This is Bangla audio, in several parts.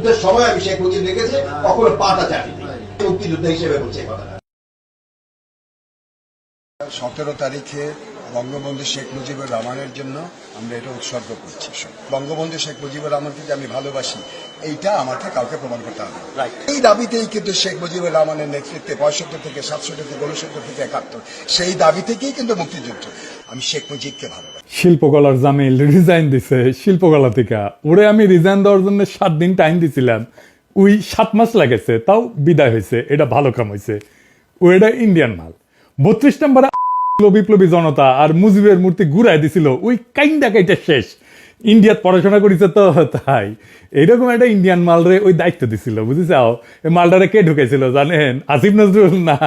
মুক্তিযুদ্ধের সময় আমি শেখ মুজিব দেখেছি, কখনো পাটা চাটিনি। মুক্তিযুদ্ধ হিসেবে বলছে কথাটা। 17 তারিখে বঙ্গবন্ধু শেখ মুজিবুর রহমানের জন্য আমরা এটা উৎসর্গ করছি। বঙ্গবন্ধু শেখ মুজিবুর রহমানকে যে আমি ভালোবাসি, এইটা আমাকে কাউকে প্রমাণ করতে হবে। এই দাবিতেই কিন্তু শেখ মুজিবুর রহমানের নেতৃত্বে 65 থেকে 67 থেকে 69 থেকে 71 সেই দাবি থেকেই কিন্তু মুক্তিযুদ্ধ। আমি শেখ মুজিবকে ভালোবাসি। শিল্পকলার জামিল রিজাইন দিছে শিল্পকলা থেকে। ওরে আমি রিজাইন দেওয়ার জন্য 7 দিন টাইম দিছিলাম, ওই 7 মাস লাগেছে, তাও বিদায় হয়েছে। এটা ভালো কাম হয়েছে। ও এটা ইন্ডিয়ান মাল। 32 নম্বরে বিপ্লবী জনতা আর মুজিবের মূর্তি ঘুরাই দিছিল, ওই কাইন্ডা কাইটা শেষ। ইন্ডিয়াত পড়াশোনা করেছে তো তাই এইরকম একটা ইন্ডিয়ান মাল রে ওই দায়িত্ব দিছিল, বুঝেছাও? এই মালটারে কে ঢুকেছিল জানেন? আসিফ নজরুল না,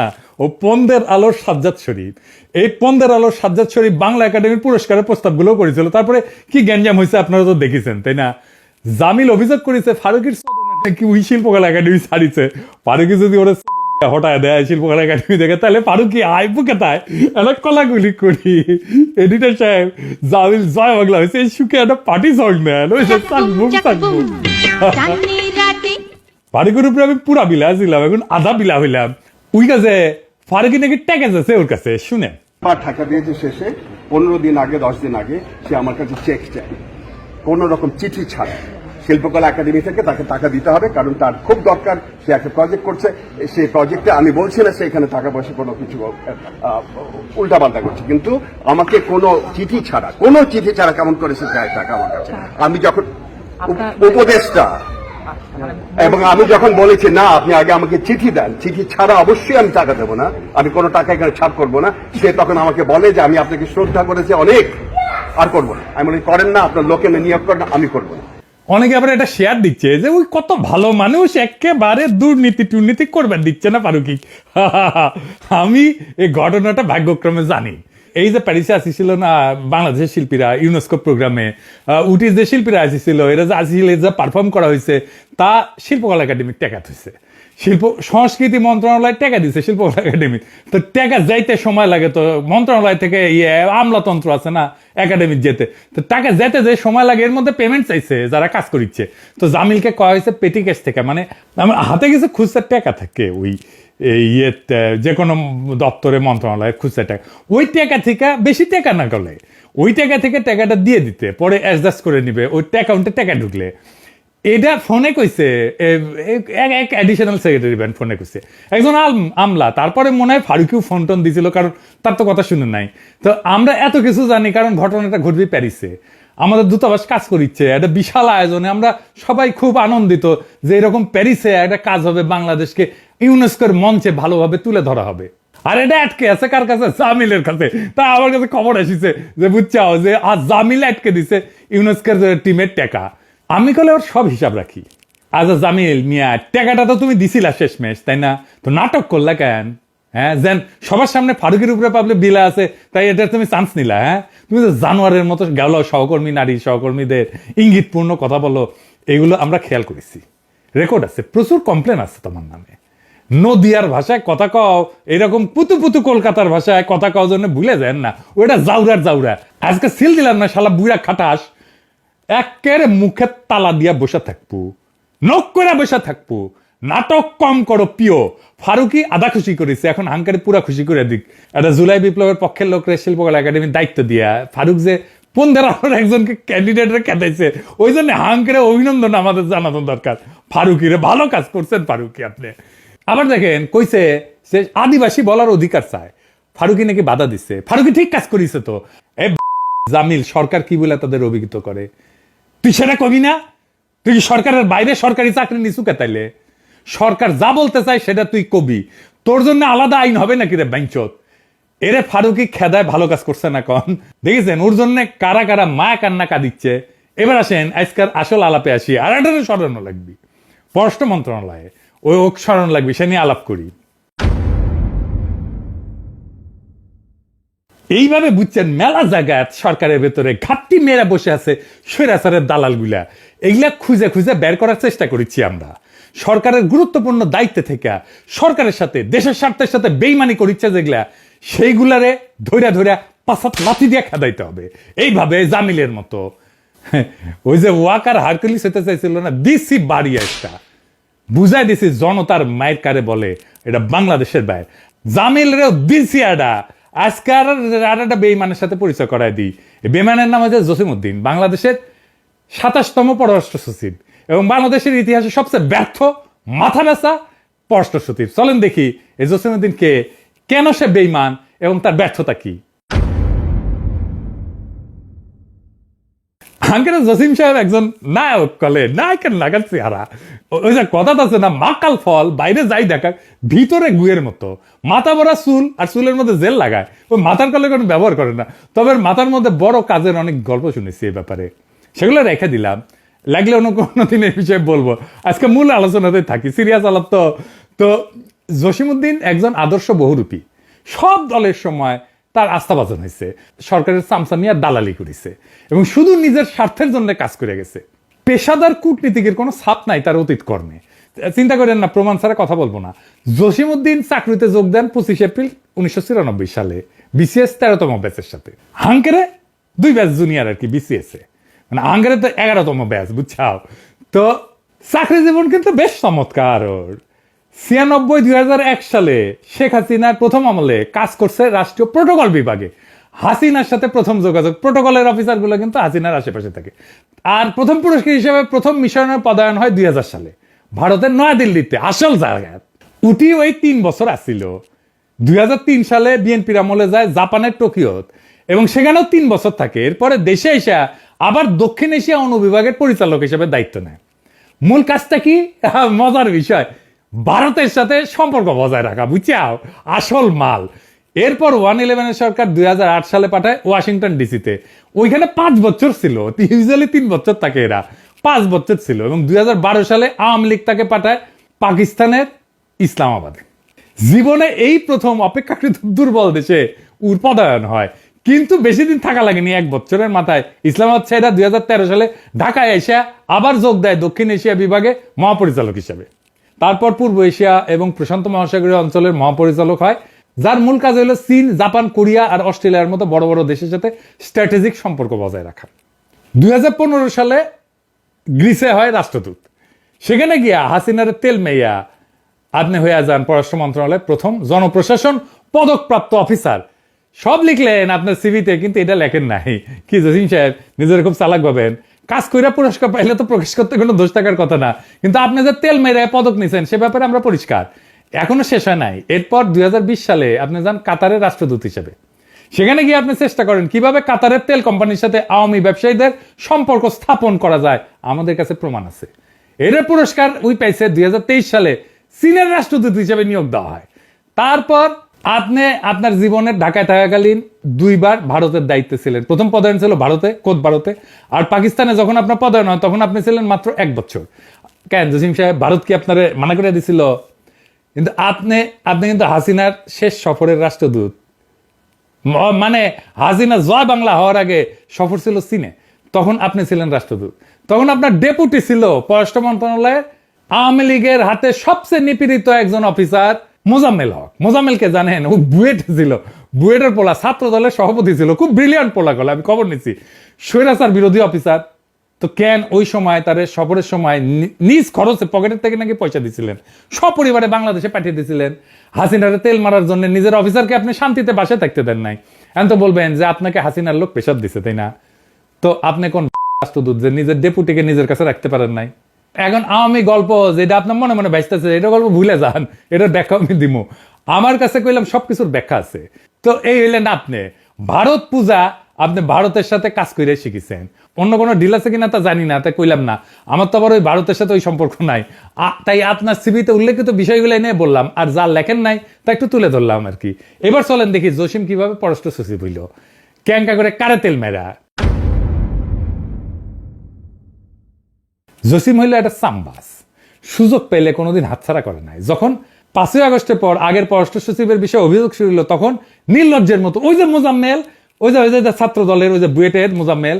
ও পন্দের আলোর সাজ্জাদ শরীফ। এই পন্দের আলোর সাজ্জাদ শরীফ বাংলা একাডেমির পুরস্কারের প্রস্তাবগুলো করেছিল। তারপরে কি গ্যাঞ্জাম হয়েছে আপনারা তো দেখেছেন, তাই না? জামিল অভিযোগ করেছে ফারুকের কি ওই শিল্পকলা একাডেমি ছাড়িছে। ফারুকি যদি ওরা হঠাৎ দেয় শিল্পকলা একাডেমি দেখে, তাহলে ফারুকি আইবু কেতায় একটা কলাগুলি করি। এডিটর সাহেব জামিল জয় বাংলা হয়েছে, এই সুখে একটা পার্টি সং নেন, ফারুকের উপরে আমি পুরা বিলা ছিলাম, এখন আধা বিলা হইলাম। ওই কাছে ফারুকি নাকি ট্যাকেজ আছে ওর কাছে, শুনে টাকা দিয়েছে শেষে 15 দিন আগে 10 দিন আগে সে আমার কাছে চেক চায়, কোন রকম চিঠি ছাড়া। শিল্পকলা একাডেমি থেকে তাকে টাকা দিতে হবে, কারণ তার খুব দরকার। সে একটা প্রজেক্ট করছে, সেই প্রজেক্টে আমি বলছি না সে এখানে টাকা পয়সা কোনো কিছু উল্টাপাল্টা করছে, কিন্তু আমাকে কোনো চিঠি ছাড়া কেমন করে সে চায় টাকা আমার কাছে। আমি যখন উপদেষ্টা এবং আমি যখন বলেছি না আপনি আগে আমাকে চিঠি দেন, চিঠি ছাড়া অবশ্যই আমি টাকা দেবো না, আমি কোনো টাকা এখানে ছাড় করবো না, সে তখন আমাকে বলে যে আমি আপনাকে শ্রদ্ধা করেছি অনেক, আর করবো না। আমি বলি করেন না, আপনার লোকে নিয়োগ করেন, আমি করবো না। অনেকে আবার এটা শেয়ার দিচ্ছে যে ওই কত ভালো মানুষ, একেবারে দুর্নীতি করবেন দিচ্ছে না ফারুকি। আমি এই ঘটনাটা ভাগ্যক্রমে জানি। এই যে প্যারিসে আসিছিল না বাংলাদেশের শিল্পীরা ইউনেস্কো প্রোগ্রামে, উটির যে শিল্পীরা আসিছিল, এরা যে আসিছিল, যা পারফর্ম করা হয়েছে তা শিল্পকলা একাডেমির টেকাত হয়েছে। শিল্প সংস্কৃতি মন্ত্রণালয় টাকা দিচ্ছে শিল্পকলা একাডেমি। তো টাকা যাইতে সময় লাগে, তো মন্ত্রণালয় থেকে আমলাতন্ত্র আছে না একাডেমির যেতে, তো টাকা যেতে যে সময় লাগে, এর মধ্যে পেমেন্ট চাইছে যারা কাজ করিচ্ছে। তো জামিলকে কয়া হয়েছে পেটি ক্যাশ থেকে, মানে আমার হাতে কিছু খুচরা টাকা থাকে ওই যে কোনো দপ্তরে মন্ত্রণালয়ে খুচরা টাকা, ওই টাকা থেকে বেশি টাকা না গেলে ওই টাকা থেকে টাকাটা দিয়ে দিতে, পরে অ্যাডজাস্ট করে নিবে ওই অ্যাকাউন্টে টাকা ঢুকলে। এটা ফোনে কইছে এক অ্যাডিশনাল সেক্রেটারি ব্যান্ড ফোনে কইছে একজন আমলা। তারপরে মনে হয় ফারুকিও ফোন টোন দিছিল, কারণ তার তো কথা শুনে নাই। তো আমরা এত কিছু জানি কারণ ঘটনাটা ঘটবে প্যারিসে, আমাদের দূতাবাস কাজ করিচ্ছে একটা বিশাল আয়োজনে। আমরা সবাই খুব আনন্দিত যে এরকম প্যারিসে একটা কাজ হবে, বাংলাদেশকে ইউনেস্কোর মঞ্চে ভালোভাবে তুলে ধরা হবে। আর এটা আটকে আছে কার কাছে? জামিলের কাছে। তা আমার কাছে খবর আসিছে যে বুঝছাও যে আজ জামিল আটকে দিছে ইউনেস্কোর টিমের টাকা। আমি কলে ওর সব হিসাব রাখি। আচ্ছা জামিল মিয়া, টাকাটা তো তুমি দিছিলা শেষমেশ, তাই না? তো নাটক করলা কেন? হ্যাঁ, যেন সবার সামনে ফারুকের উপরে পাবলে বিলা আছে, তাই এটা তুমি চান্স নিলা। হ্যাঁ, তুমি তো জানোয়ারের মতো গেল সহকর্মী নারী সহকর্মীদের ইঙ্গিতপূর্ণ কথা বলো, এগুলো আমরা খেয়াল করেছি, রেকর্ড আছে, প্রচুর কমপ্লেন আছে তোমার নামে। নদিয়ার ভাষায় কথা কও, এরকম পুতু পুতু কলকাতার ভাষায় কথা কও জন্য ভুলে যান না, ওটা জাউরা। আজকে সিল দিলাম না শালা বুড়া খাটাস, একেবারে মুখে তালা দিয়া বসে থাকবো, নখ করে বসে থাকবো। নাটক কম করো প্রিয়। ফারুকি আধা খুশি করেছে, এখন হাঙ্কারে পুরা খুশি করে দিক। একটা জুলাই বিপ্লবের পক্ষের লোকরে শিল্পকলা একাডেমির দায়িত্ব দিয়া ফারুক যে 15 একজনকে ক্যান্ডিডেটরে কেটাইছে, ওই জন্য হাঙ্কারে অভিনন্দন আমাদের জানানো দরকার। ফারুকিরে ভালো কাজ করছেন ফারুকি আপনি। আবার দেখেন কইছে সে আদিবাসী বলার অধিকার চায়, ফারুকি নাকি বাধা দিচ্ছে। ফারুকি ঠিক কাজ করিছে তো। জামিল সরকার কি বলে তাদের অভিহিত করে, তুই সেটা কবি না? তুই কি সরকারের বাইরে সরকারি চাকরি নিছু কে? তাইলে সরকার যা বলতে চায় সেটা তুই কবি, তোর জন্য আলাদা আইন হবে নাকি রে বাইঞ্চত? এরে ফারুকি খেদায় ভালো কাজ করছে না কন? দেখেছেন ওর জন্য কারা কারা মায়া কান্না কাঁদিচ্ছে। এবার আসেন আজকাল আসল আলাপে আসি, আর একটা স্মরণ লাগবি পররাষ্ট্র মন্ত্রণালয়ে, ওই স্মরণ লাগবে, সে নিয়ে আলাপ করি। এইভাবে বুঝছেন মেলা জায়গায় সরকারের ভেতরে ঘাটতি মেয়েরা বসে আছে স্বৈরাচারের দালাল গুলা, এগুলা খুঁজে খুঁজে বের করার চেষ্টা করেছি আমরা। সরকারের গুরুত্বপূর্ণ দায়িত্বে থেকে সরকারের সাথে দেশের স্বার্থের সাথে বেইমানি করিচ্ছে যেগুলা, সেইগুলারে ধৈরা পাঁচাত লাথি দিয়ে খেদাইতে হবে। এইভাবে জামিলের মতো ওই যে ওয়াকার হারকুলিস হতে চাইছিল না, দিছি বাড়ি একটা, বুঝাই দিছি জনতার মায়ের কারে বলে, এটা বাংলাদেশের বাইরে। জামিল রেও দিছি আডা, আজকে আর একটা বেইমানের সাথে পরিচয় করাই দিই। বেইমানের নাম হচ্ছে জসিমউদ্দিন, বাংলাদেশের 27তম পররাষ্ট্র সচিব এবং বাংলাদেশের ইতিহাসে সবচেয়ে ব্যর্থ মাথা ব্যথা পররাষ্ট্র সচিব। চলেন দেখি এই জসিমউদ্দিন কে, কেন সে বেইমান এবং তার ব্যর্থতা কি। আঙ্কেল জসিম সাহেব একজন নায়ক, কলে নায়কের নাগাল চেহারা। ওই যে কথা আছে না, মাকাল ফল বাইরে যাই দেখা ভিতরে গুয়ের মতো, মাথা ভরা চুল আর চুলের মধ্যে জেল লাগায়, ওই মাথার কলে কোনো ব্যবহার করে না। তবে মাথার মধ্যে বড় কাজের অনেক গল্প শুনেছি এই ব্যাপারে, সেগুলো রেখে দিলাম, লাগলে অন্য কোনো দিন এই বিষয়ে বলবো। আজকে মূল আলোচনাতে থাকি, সিরিয়াস আলাপ তো। তো জসিমউদ্দিন একজন আদর্শ বহুরূপী, সব দলের সময় তার আস্থাভাজন হয়েছে, সরকারের চামচা নিয়ে দালালি করেছে এবং শুধু নিজের স্বার্থের জন্য কাজ করে গেছে। পেশাদার কূটনীতিকের কোনো ছাপ নাই তার অতীত কর্মে। চিন্তা করেন না, প্রমাণ ছাড়া কথা বলবো না। জসিমউদ্দিন চাকরিতে যোগ দেন 25 এপ্রিল 1994 সালে বিসিএস 13তম ব্যাচের সাথে। হাঙ্কেরে 2 ব্যাচ জুনিয়র আর কি বিসিএস এ, মানে হাঙ্গেরে তো 11তম ব্যাচ, বুঝছাও। তো চাকরি জীবন কিন্তু বেশ চমৎকার ওর। 96-2001 সালে শেখ হাসিনার প্রথম আমলে কাজ করছে রাষ্ট্রীয় প্রোটোকল বিভাগে। হাসিনার সাথে প্রথম যোগাযোগ, প্রোটোকলের অফিসার গুলো কিন্তু হাসিনার আশেপাশে থাকে। আর প্রথম পুরস্কার হিসেবে প্রথম মিশনের পদায়ন হয় 2000 সালে ভারতের নয়াদিল্লিতে, আসল জায়গায়। উটি ওই 3 বছর আসছিল। 2003 সালে বিএনপির আমলে যায় জাপানের টোকিওত এবং সেখানেও 3 বছর থাকে। এরপরে দেশে এসে আবার দক্ষিণ এশিয়া অনুবিভাগের পরিচালক হিসেবে দায়িত্ব নেয়। মূল কাজটা কি? মজার বিষয়, ভারতের সাথে সম্পর্ক বজায় রাখা, বুঝছাও, আসল মাল। এরপর 111 সরকার 2008 সালে পাঠায় ওয়াশিংটন ডিসিতে, ওইখানে 5 বছর ছিল। ইউজুয়ালি 3 বছর থাকে, এরা 5 বছর ছিল। এবং 2012 সালে আওয়ামী লীগ তাকে পাঠায় পাকিস্তানের ইসলামাবাদে। জীবনে এই প্রথম অপেক্ষাকৃত দুর্বল দেশে পদায়ন হয়, কিন্তু বেশি দিন থাকা লাগেনি, 1 বছরের মাথায় ইসলামাবাদ ছেড়ে 2013 সালে ঢাকায় এসে আবার যোগ দেয় দক্ষিণ এশিয়া বিভাগে মহাপরিচালক হিসেবে। তারপর পূর্ব এশিয়া এবং প্রশান্ত মহাসাগরীয় অঞ্চলের মহাপরিচালক হয়, যার মূল কাজ হলো চীন, জাপান, কোরিয়া আর অস্ট্রেলিয়ার মতো বড় বড় দেশের সাথে স্ট্র্যাটেজিক সম্পর্ক বজায় রাখা। 2015 সালে গ্রিসে হয় রাষ্ট্রদূত। সেখানে গিয়া হাসিনার তেল মেয়া আপনি হয়ে যান পররাষ্ট্র মন্ত্রণালয়ের প্রথম জনপ্রশাসন পদকপ্রাপ্ত অফিসার। সব লিখলেন আপনার সিভিতে, কিন্তু এটা লেখেন নাই। কি জসিম সাহেব নিজের খুব চালাক ভাবেন, কাজ কইরা পুরস্কার পাইলে তো প্রকাশ করতে কোনো দোষ থাকার কথা না, কিন্তু আপনি যে তেল মেরে পদক নিছেন সে ব্যাপারে আমরা পরিষ্কার। এখনো শেষ হয় নাই। এরপর 2020 সালে আপনি যান কাতারের রাষ্ট্রদূত হিসেবে। সেখানে গিয়ে আপনি চেষ্টা করেন কিভাবে কাতারের তেল কোম্পানির সাথে আওয়ামী ব্যবসায়ীদের সম্পর্ক স্থাপন করা যায়, আমাদের কাছে প্রমাণ আছে। এর পুরস্কার ওই পাইছে 2023 সালে চীনের রাষ্ট্রদূত হিসেবে নিয়োগ দেওয়া হয়। তারপর আপনি আপনার জীবনের ঢাকায় থাকাকালীন 2 বার ভারতের দায়িত্বে ছিলেন। প্রথম পদায়ন ছিল ভারতে, খোদ ভারতে। আর পাকিস্তানে যখন আপনার পদায়ন হয় তখন আপনি ছিলেন মাত্র 1 বছর। কেন জসিম সাহেব, ভারত কি আপনার মানা করে দিছিল? কিন্তু আপনি কিন্তু হাসিনার শেষ সফরের রাষ্ট্রদূত, মানে হাসিনা জয় বাংলা হওয়ার আগে সফর ছিল চীনে, তখন আপনি ছিলেন রাষ্ট্রদূত। তখন আপনার ডেপুটি ছিল পররাষ্ট্র মন্ত্রণালয়ের আওয়ামী লীগের হাতে সবচেয়ে নিপীড়িত একজন অফিসার মোজাম্মেল হক। মোজাম্মেলকে জানেন, ও বুয়েট ছিল, বুয়েটের পোলা, ছাত্র দলের সভাপতি ছিল, খুব ব্রিলিয়ান্ট পোলা গলা, আমি খবর নিচ্ছি, স্বৈরাচার বিরোধী অফিসার। তো কেন ওই সময় তার সফরের সময় নিজ খরচে পকেটের থেকে নাকি পয়সা দিছিলেন, সপরিবারে বাংলাদেশে পাঠিয়ে দিয়েছিলেন হাসিনারে তেল মারার জন্য। নিজের অফিসারকে আপনি শান্তিতে বাসায় থাকতে দেন নাই। এখন তো বলবেন যে আপনাকে হাসিনার লোক প্রেসার দিছে, তাই না? তো আপনি কোন রাষ্ট্রদূত যে নিজের ডেপুটিকে নিজের কাছে রাখতে পারেন নাই? এখন আওয়ামী গল্প যেটা আপনার মনে মনে ভাসতেছে, এটা গল্প ভুলে যান, এটার ব্যাখ্যা আমি দিব। আমার কাছে কইলাম সবকিছুর ব্যাখ্যা আছে। তো এই হইলেন আপনি ভারত পূজা, আপনি ভারতের সাথে কাজ করে শিখেছেন। অন্য কোনো ডিল আছে কিনা তা জানি না, তাই কইলাম না। আমার তো আবার ওই ভারতের সাথে ওই সম্পর্ক নাই, তাই আপনার সিভিতে উল্লেখিত বিষয়গুলো নিয়ে বললাম, আর যা লেখেন নাই তা একটু তুলে ধরলাম আর কি। এবার চলেন দেখি জসিম কিভাবে পররাষ্ট্র সচিব হইল, ক্যাঙ্কা করে কারে তেল মেরা। জসিম হইল একটা সাম্বাস, সুযোগ পেলে কোনোদিন হাতছাড়া করে নাই। যখন 5ই আগস্টের পর আগের পররাষ্ট্র সচিবের বিষয়ে অভিযোগ শুরু হলো, তখন নির্লজ্জের মতো ওই যে মোজাম্মেল, ওই যে ছাত্র দলের ওই যে বুয়েটের মোজাম্মেল,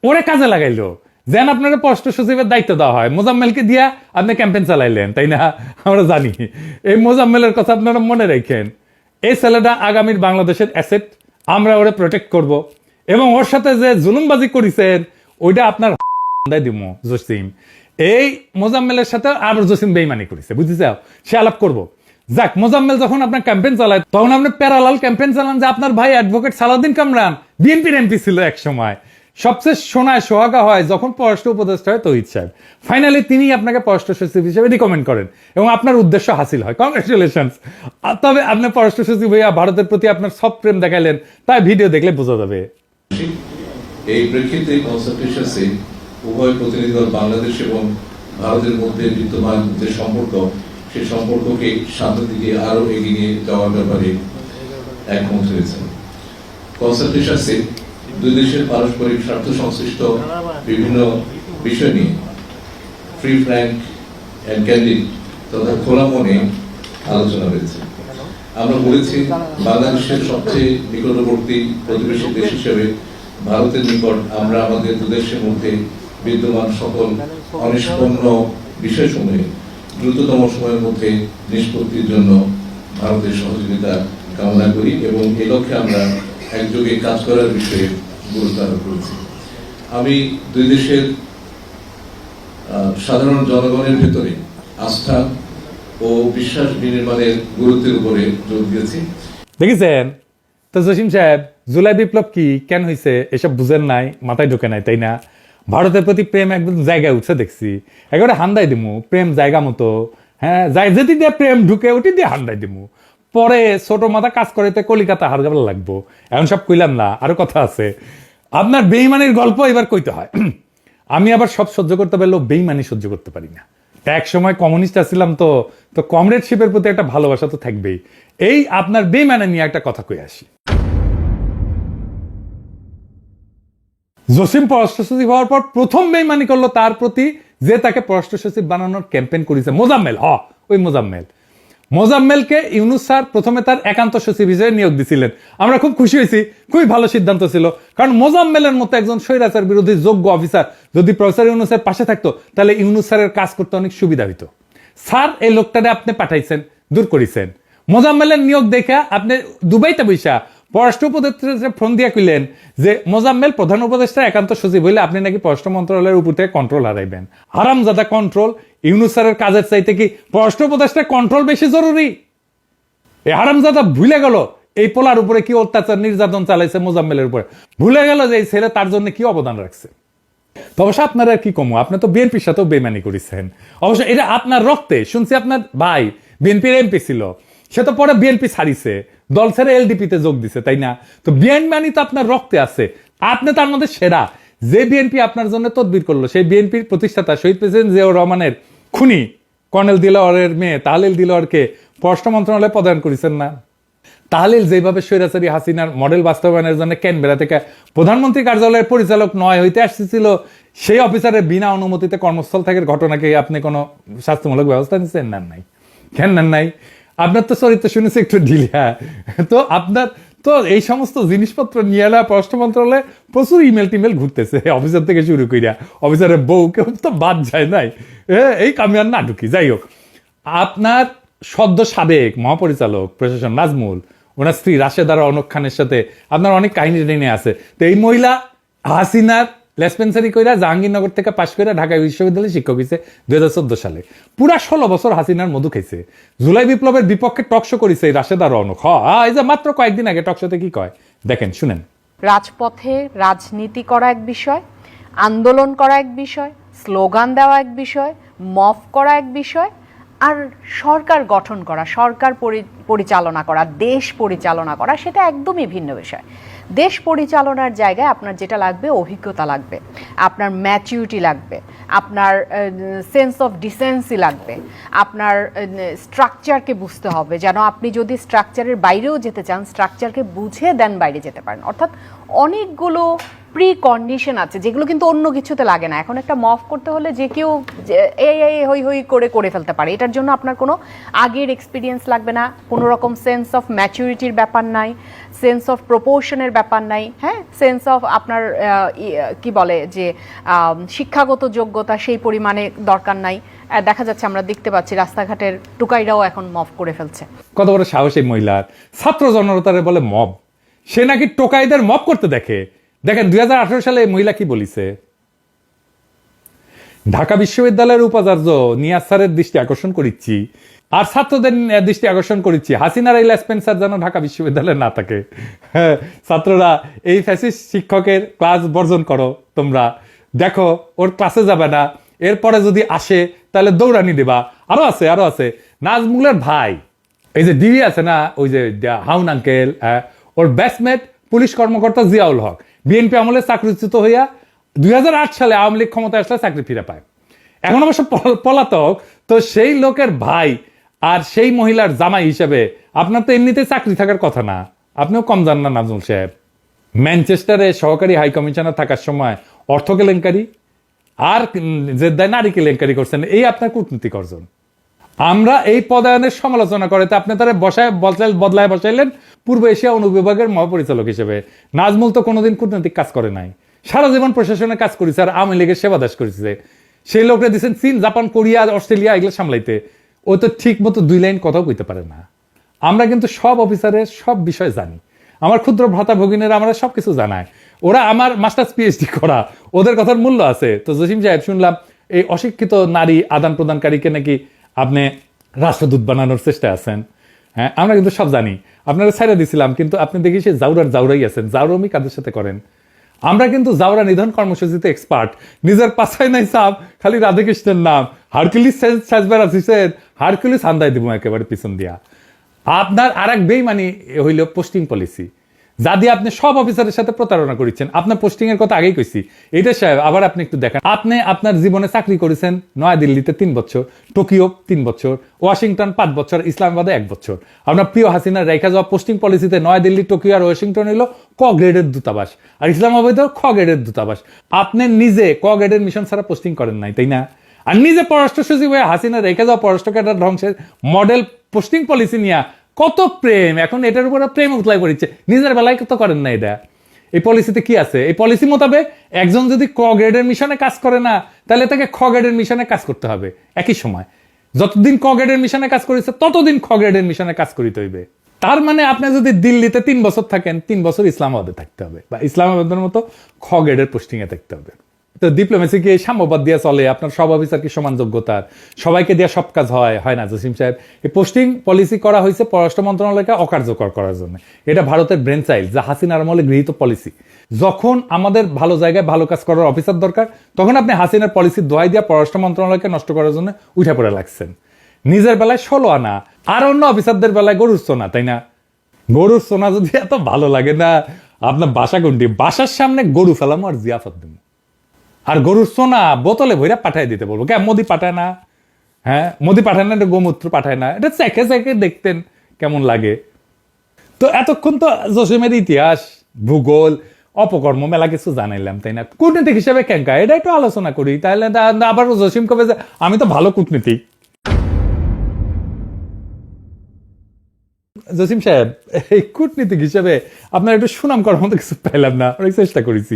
ওরে কাজে লাগাইলো যেন আপনারা পররাষ্ট্র সচিবের দায়িত্ব দেওয়া হয়। মোজাম্মেলকে দিয়া আপনি ক্যাম্পেইন চালাইলেন, তাই না? আমরা জানি এই মোজাম্মেলের কথা আপনারা মনে রাখেন। এই ছেলেটা আগামীর বাংলাদেশের অ্যাসেট, আমরা ওরে প্রোটেক্ট করব। এবং ওর সাথে যে জুলুমবাজি করেছেন, ওইটা আপনার দিব জসিম। এই মোজাম্মেলের সাথে আবার জসিম বেইমানি করেছে, বুঝতে চাও? সে আলাপ করবো। যাক, মোজাম্মেল যখন আপনার ক্যাম্পেইন চালায় তখন আপনি প্যারালাল ক্যাম্পেইন চালান যে আপনার ভাই অ্যাডভোকেট সালাউদ্দিন কামরান বিএনপির এমপি ছিল এক সময়। সবচেয়ে শোনায় সোহাগা হয় যখন পররাষ্ট্র উপদেষ্টা হয় তৌহিদ সাহেব। ফাইনালি তিনি আপনাকে পররাষ্ট্র সচিব হিসেবে রিকমেন্ড করেন এবং আপনার উদ্দেশ্য হাসিল হয়। কংগ্রেচুলেশনস। তবে আপনি পররাষ্ট্র সচিব হইয়া ভারতের প্রতি আপনার সব প্রেম দেখাইলেন, তাই ভিডিও দেখলে বোঝা যাবে। এই প্রেক্ষিতে কনসালটেশনে উভয় প্রতিনিধি দল বাংলাদেশ এবং ভারতের মধ্যে বিদ্যমান যে সম্পর্ক, সেই সম্পর্ককে সামনের দিকে আরো এগিয়ে নিয়ে যাওয়ার ব্যাপারে একমত হয়েছে। কনসালটেশনে দুই দেশের পারস্পরিক স্বার্থ সংশ্লিষ্ট বিভিন্ন বিষয় নিয়ে ফ্রি, ফ্র্যাঙ্ক এন্ড ক্যান্ডিড তথা খোলা মনে আলোচনা হয়েছে। আমরা বলেছি বাংলাদেশের সবচেয়ে নিকটবর্তী প্রতিবেশী দেশ হিসেবে ভারতের নিকট আমরা আমাদের দুদেশের মধ্যে বিদ্যমান সকল অনিষ্পন্ন বিষয়সমূহে দ্রুততম সময়ের মধ্যে নিষ্পত্তির জন্য ভারতের সহযোগিতা কামনা করি এবং এ লক্ষ্যে আমরা একযোগে কাজ করার বিষয়ে গুরুত্ব আরোপ করেছি। আমি দুই দেশের সাধারণ জনগণের ভেতরে আস্থা ও বিশ্বাস বিনির্মাণের গুরুত্বের উপরে জোর দিয়েছি। দেখেছেন তো জসিম সাহেব, জুলাই বিপ্লব কি কেন হয়েছে এসব বুঝেন নাই, মাথায় ঢোকে নাই, তাই না? ভারতের প্রতি প্রেম একদম জায়গায় উঠছে দেখছি, একেবারে হান্দাই দিমু প্রেম জায়গা মতো। হ্যাঁ, যেটি দিয়ে প্রেম ঢুকে ওটি দিয়ে হান্দাই দিমু। পরে ছোট মাথা কাজ করিতে কলিকাতা হারগাবলা লাগবো। এখন সব কইলাম না, আরো কথা আছে। আপনার বেইমানির গল্প এবার কইতে হয়। আমি আবার সব সহ্য করতে পারলেও বেইমানি সহ্য করতে পারি না। এক সময় কমিউনিস্ট ছিলাম, তো কমরেডশিপের প্রতি একটা ভালোবাসা তো থাকবেই। এই আপনার বেইমানি নিয়ে একটা কথা কই আসি। জসিম পররাষ্ট্র সচিব হওয়ার পর প্রথম বেইমানি করলো তার প্রতি যে তাকে পররাষ্ট্র সচিব বানানোর ক্যাম্পেইন করেছে মোজাম্মেল। ওই মোজাম্মেলকে ইউনূস স্যার প্রথমে তার একান্ত সচিব হিসেবে নিয়োগ দিয়েছিলেন। আমরা খুব খুশি হয়েছি, খুবই ভালো সিদ্ধান্ত ছিল। কারণ মোজাম্মেলের মতো একজন স্বৈরাচার বিরোধী যোগ্য অফিসার যদি প্রফেসর ইউনূসের পাশে থাকতো তাহলে ইউনূস স্যারের কাজ করতে অনেক সুবিধা হইতো। স্যার এই লোকটারে আপনি পাঠাইছেন, দূর করেছেন। মোজাম্মেলের নিয়োগ দেখে আপনি দুবাইতে বৈশা পররাষ্ট্র উপদেষ্টা ফোন দিয়া কইলেন যে মোজাম্মেল প্রধান উপদেষ্টা একান্ত সচিব হইলে আপনি নাকি পররাষ্ট্র মন্ত্রণালয়ের উপর থেকে কন্ট্রোল হারাইবেন। হারামজাদা কন্ট্রোল! ইউনূস স্যারের কাজের চাইতে কি পররাষ্ট্র উপদেষ্টার কন্ট্রোল বেশি জরুরি? এই হারামজাদা ভুলে গেল এই পোলার উপরে কি অত্যাচার নির্যাতন চালাইছে মোজাম্মেলের উপরে। ভুলে গেল যে এই ছেলে তার জন্য কি অবদান রাখছে। তো অবশ্য আপনারা কি কমু, আপনি তো বিএনপির সাথেও বেইমানি করেছেন। অবশ্য এটা আপনার রক্তে। শুনছি আপনার ভাই বিএনপির এমপি ছিল, সে তো পরে বিএনপি ছাড়িছে, দল ছেড়ে এলডিপিতে যোগ দিছে, তাই না? তো বিএনপি তো আপনার রক্তে আছে, আপনি তার মধ্যে সেরা। যে বিএনপি আপনার জন্য তদবির করলো সেই বিএনপির প্রতিষ্ঠাতা শহীদ প্রেসিডেন্ট জিয়াউর রহমানের খুনি কর্নেল দিলওয়ারের মেয়ে তাহলিল দিলওয়ারকে পররাষ্ট্র মন্ত্রণালয়ে পদায়ন করেছেন না? তাহলিল যেভাবে স্বৈরাচারী হাসিনার মডেল বাস্তবায়নের জন্য ক্যানবেরা থেকে প্রধানমন্ত্রী কার্যালয়ের পরিচালক নয় হইতে আসছিল, সেই অফিসারের বিনা অনুমতিতে কর্মস্থল থেকে ঘটনাকে আপনি কোনো শাস্তিমূলক ব্যবস্থা নিচ্ছেন? নেন নাই। কেন নেন নাই? আপনার তো চরিত্র শুনেছি একটু ঢিলা। তো আপনার তো এই সমস্ত জিনিসপত্র নিয়ে এলা পররাষ্ট্র মন্ত্রণালয়ে প্রচুর ইমেল টিমেল ঘুরতেছে, অফিসার থেকে শুরু করিয়া অফিসারের বউ কেউ তো বাদ যায় নাই। এই কামি আর না ঢুকি। যাই হোক, আপনার সদ্য সাবেক মহাপরিচালক প্রশাসন নাজমুল, ওনার স্ত্রী রাশেদা রওনক খানের সাথে আপনার অনেক কাহিনী টেনে আছে। তো এই মহিলা হাসিনার লেসপেন্সারি কইরা জাহাঙ্গীরনগর থেকে পাশ করে ঢাকা বিশ্ববিদ্যালয়ে শিক্ষক হয়েছে 2014 সালে। পুরা 16 বছর হাসিনার মধু খাইছে। জুলাই বিপ্লবের বিপক্ষে টকশো করেছে এই রাশেদা রওনক। এই যে মাত্র কয়েকদিন আগে টকশোতে কি কয় দেখেন, শুনেন। রাজপথে রাজনীতি করা এক বিষয়, আন্দোলন করা এক বিষয়, স্লোগান দেওয়া এক বিষয়, মফ করা এক বিষয়, আর সরকার গঠন করা, সরকার পরিচালনা করা, দেশ পরিচালনা করা সেটা একদমই ভিন্ন বিষয়। দেশ পরিচালনার জায়গায় আপনার যেটা লাগবে অভিজ্ঞতা লাগবে, আপনার ম্যাচিউরিটি লাগবে, আপনার সেন্স অফ ডিসেন্সি লাগবে, আপনার স্ট্রাকচারকে বুঝতে হবে যেন আপনি যদি স্ট্রাকচারের বাইরেও যেতে চান স্ট্রাকচারকে বুঝে দেন বাইরে যেতে পারেন। অর্থাৎ অনেকগুলো প্রি কন্ডিশন আছে যেগুলো কিন্তু অন্য কিছুতে লাগে না। এখন একটা মফ করতে হলে যে কেউ এই হই হই করে ফেলতে পারে। এটার জন্য আপনার কোনো আগের এক্সপিরিয়েন্স লাগবে না, কোনো রকম সেন্স অফ ম্যাচুরিটির ব্যাপার নাই, সেন্স অফ প্রপোর্শনের ব্যাপার নাই, হ্যাঁ, সেন্স অফ আপনার কি বলে যে শিক্ষাগত যোগ্যতা সেই পরিমাণে দরকার নাই। দেখা যাচ্ছে আমরা দেখতে পাচ্ছি রাস্তাঘাটের টুকাইরাও এখন মফ করে ফেলছে। কত বড় সাহস এই মহিলার! ছাত্র জনতারে বলে মব, সে নাকি টোকাইদের মব করতে দেখে। দেখেন 2018 সালে এই মহিলা কি বলিছে, ঢাকা বিশ্ববিদ্যালয়ের উপাচার্য নিয়াজ স্যারের দৃষ্টি আকর্ষণ করিচ্ছি, আর ছাত্রদের দৃষ্টি আকর্ষণ করিচ্ছি, হাসিনার এই স্পেন্সার যেন ঢাকা বিশ্ববিদ্যালয়ে না থাকে। হ্যাঁ, ছাত্ররা এই ফ্যাসিস্ট শিক্ষকের ক্লাস বর্জন করো, তোমরা দেখো ওর ক্লাসে যাবে না, এরপরে যদি আসে তাহলে দৌড়ানি দেবা। আরো আছে নাজমুলের ভাই, এই যে ডিবি আছে না, ওই যে হাউন আঙ্কেল, ওর ব্যাচমেট পুলিশ কর্মকর্তা জিয়াউল হক বিএনপি আমলে চাকরিচ্যুত হইয়া 2008 সালে আওয়ামী লীগ ক্ষমতায় আসলে চাকরি ফিরে পায়। এখন অবশ্য পলাতক, তো সেই লোকের ভাই আর সেই মহিলার জামাই হিসেবে আপনার তো এমনিতে চাকরি থাকার কথা না, আপনিও কম জান না নাজমুল সাহেব। ম্যানচেস্টারে সহকারী হাই কমিশনার থাকার সময় অর্থ কেলেঙ্কারি আর জেদ্দায় নারী কেলেঙ্কারি করছেন, এই আপনার কূটনীতিক অর্জন। আমরা এই পদায়নের সমালোচনা করে আপনি তারা বদলায় বসাইলেন পূর্ব এশিয়া অনুবিভাগের মহাপরিচালক হিসেবে। নাজমুল তো কোনোদিন কূটনৈতিক কাজ করে নাই, সারা জীবন প্রশাসনে কাজ করেছে আর আওয়ামী লীগের সেবা দাস করেছে। সেই লোকরা দিচ্ছেন চীন, জাপান, কোরিয়া, অস্ট্রেলিয়া এগুলো সামলাইতে, ও তো ঠিক মতো 2 লাইন কথাও কইতে পারে না। আমরা কিন্তু সব অফিসারের সব বিষয় জানি, আমার ক্ষুদ্র ভ্রাতা ভগিনীরা আমরা সবকিছু জানায়, ওরা আমার মাস্টার্স পিএইচডি করা, ওদের কথার মূল্য আছে। তো জসিম সাহেব, শুনলাম এই অশিক্ষিত নারী আদান প্রদানকারীকে নাকি আপনি রাষ্ট্রদূত বানানোর চেষ্টা আছেন। হ্যাঁ, আমরা কিন্তু সব জানি, আপনারা ছেড়ে দিছিলাম, কিন্তু আপনি দেখি সে জাউরাই আছেন। জাউরমি কাদের সাথে করেন? আমরা কিন্তু জাউরা নিধন কর্মসূচিতে এক্সপার্ট, নিজের পাছায় নাই সাপ, খালি রাধাকৃষ্ণের নাম। হারকুলিস সাজবার আসিছেন, হারকুলিস হান্দাই দিব একেবারে পিছন দিয়া। আপনার আর এক বেইমানি হইল পোস্টিং পলিসি, যা দিয়ে আপনি সব অফিসারের সাথে প্রতারণা করেছেন। আপনার পোস্টিং এর কথা আগেই কইছি। এটা সাহেব আবার আপনি একটু দেখেন, আপনি আপনার জীবনে চাকরি করেছেন নয়াদিল্লিতে 3 বছর, টোকিও 3 বছর, ওয়াশিংটন 5 বছর, ইসলামাবাদে 1 বছর। আপনার প্রিয় হাসিনার রেখা যাওয়া পোস্টিং পলিসিতে নয়াদিল্লি, টোকিও আর ওয়াশিংটন হইল ক গ্রেডের দূতাবাস, আর ইসলামাবাদেও খ গ্রেডের দূতাবাস। আপনি নিজে ক গ্রেডের মিশন ছাড়া পোস্টিং করেন নাই, তাই না? আর নিজে পররাষ্ট্র সচিব হয়ে হাসিনা রেখে যাওয়া পররাষ্ট্র ক্যাডার ধ্বংসের মডেল পোস্টিং পলিসি নিয়ে কত প্রেম, এখন এটার উপর প্রেম উতলাই পড়ছে, নিজের বেলায় তো করেন না। এটা এই পলিসিতে কি আছে? এই পলিসি মোতাবেক একজন যদি ক গ্রেডের মিশনে কাজ করে না, তাহলে তাকে খ গ্রেডের মিশনে কাজ করতে হবে একই সময়। যতদিন ক গ্রেডের মিশনে কাজ করেছে ততদিন খ গ্রেডের মিশনে কাজ করিতে হইবে। তার মানে আপনি যদি দিল্লিতে 3 বছর থাকেন, 3 বছর ইসলামাবাদে থাকতে হবে, বা ইসলামাবাদের মতো খ গ্রেডের পোস্টিং এ থাকতে হবে। তো ডিপ্লোমেসি কি সাম্যবাদ দিয়ে চলে? আপনার সব অফিসার কি সমান যোগ্যতার? সবাইকে দিয়ে সব কাজ হয় না জসিম সাহেব। এই পোস্টিং পলিসি করা হয়েছে পররাষ্ট্র মন্ত্রণালয়কে অকার্যকর করার জন্য। এটা ভারতের ব্রেন চাইল্ড, যা হাসিনার আমলে গৃহীত পলিসি। যখন আমাদের ভালো জায়গায় ভালো কাজ করার অফিসার দরকার, তখন আপনি হাসিনার পলিসির দোহাই দিয়ে পররাষ্ট্র মন্ত্রণালয়কে নষ্ট করার জন্য উঠে পড়ে লাগছেন। নিজের বেলায় 16 আনা, আর অন্য অফিসারদের বেলায় গরুর সোনা, তাই না? গরুর সোনা যদি এত ভালো লাগে না, আপনার বাসা কোনটি? বাসার সামনে গরু ফেলামো আর জিয়াফত দিব, আর গরুর সোনা বোতলে ভইরা পাঠাই দিতে বলবো। কে মোদি পাঠায় না? হ্যাঁ, মোদি পাঠায় না, এটা গোমূত্র পাঠায় না, এটা চেখে চেখে দেখতেন কেমন লাগে। তো এতক্ষণ তো জসিমের ইতিহাস, ভূগোল, অপকর্ম মেলা কিছু জানাইলাম, তাই না? কূটনীতিক হিসেবে কেঙ্কা এটা একটু আলোচনা করি, তাহলে আবার জসিম কবে যে আমি তো ভালো কূটনীতিক। জসিম সাহেব, এই কূটনীতিক হিসেবে আপনার একটু সুনাম করার মতো কিছু পাইলাম না, অনেক চেষ্টা করেছি।